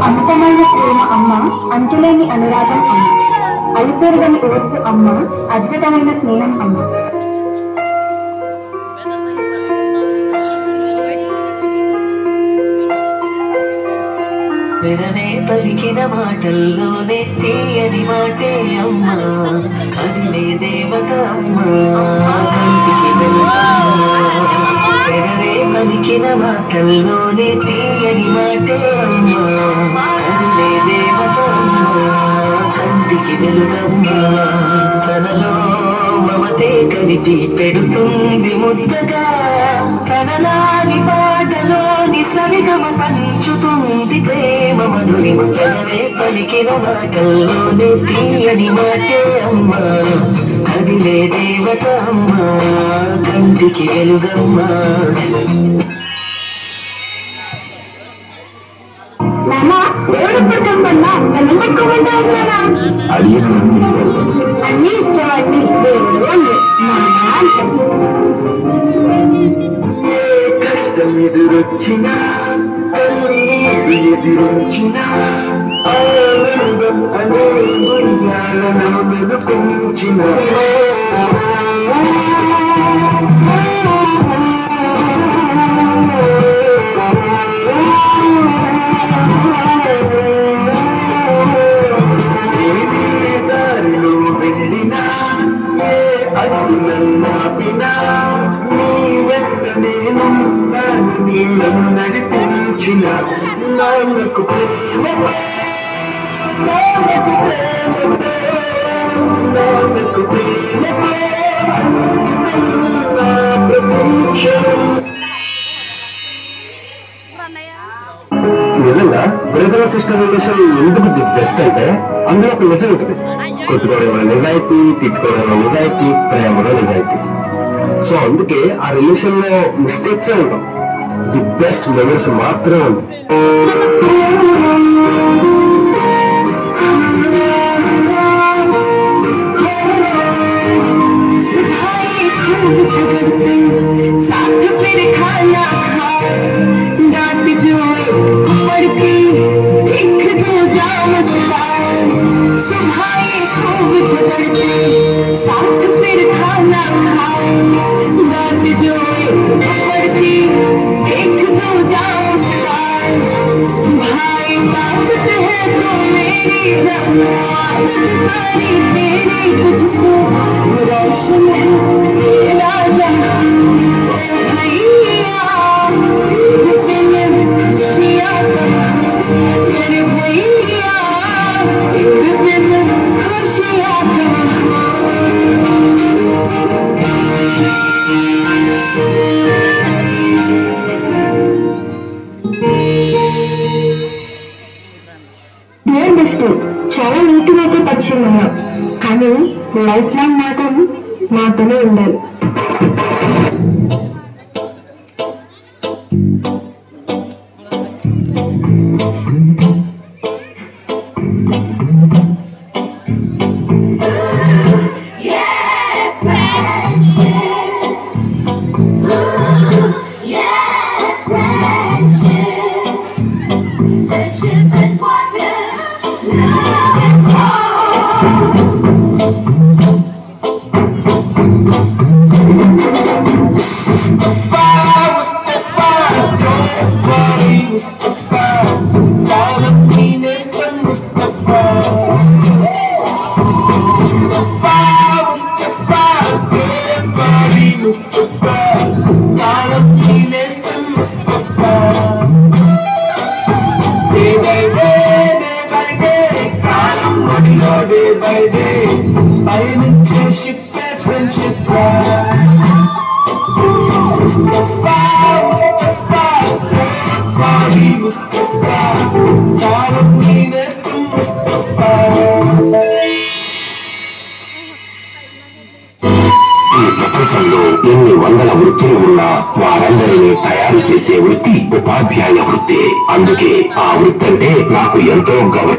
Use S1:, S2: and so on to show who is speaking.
S1: అమితమైన ప్రేమ అమ్మ, అంతులేని అనురాగం అమ్మ, అలుపెరుగని ఓర్పు అమ్మ, అద్భుతమైన స్నేహం అమ్మ.
S2: వెననే పలికిన మాటల్లోనే తీయని మాటే అమ్మా, కదిలే దేవత అమ్మా, కంటికి వెననే పలికిన మాటల్లోనే తీయని మాటే అమ్మా, కదిలే దేవత అమ్మా, కంటికి వెలుగమ్మా. తనలో మమతే కలిపి పెడుతుంది ముద్దగా, తనలాని పాటలోని సరిగమ పంచుతుంది ప్రేమ మధురిమ. తననే పలికిన మాటల్లోనే తీయని మాటే అమ్మా, కదిలే దేవత అమ్మా, కంటికి వెలుగమ్మా.
S1: అన్ని ఇచ్చేవాడిని
S2: కష్టం ఎదురొచ్చిన ఎదిరించిన ఆనందం అనే గుణాలను మెరుపించిన దారిలో వెళ్ళినా ఏ అడ్డులన్నాపినా నీ వెంట నేను నీళ్ళను నడిపించిన నాన్నకు ప్రేమతో నాన్నకు ప్రేమతో నాన్నకు ప్రేమతో అంకితం నా ప్రతీక్షణం. నిజంగా బ్రదర్ సిస్టర్ రిలేషన్ ఎందుకు బెస్ట్ అంటే అందులో ఒక నిజం ఉంటుంది. కొట్టుకోవడం నిజాయితీ, తిట్టుకోవడం నిజాయితీ, ప్రేమలో నిజాయితీ. సో అందుకే ఆ రిలేషన్ లో మిస్టేక్స్ ఉంటాం, ది బెస్ట్ మెమరీస్ మాత్రమే ఉంటాయి. చాలా నీట్గా అయితే పరిచయం ఉన్నాం, కానీ లైఫ్ లాంగ్ మాత్రం మాతోనే ఉండాలి. ఎన్ని వందల వృత్తులు ఉన్నా వారందరినీ తయారు చేసే వృత్తి ఉపాధ్యాయ వృత్తి. అందుకే ఆ వృత్తి అంటే నాకు ఎంతో గౌరవం.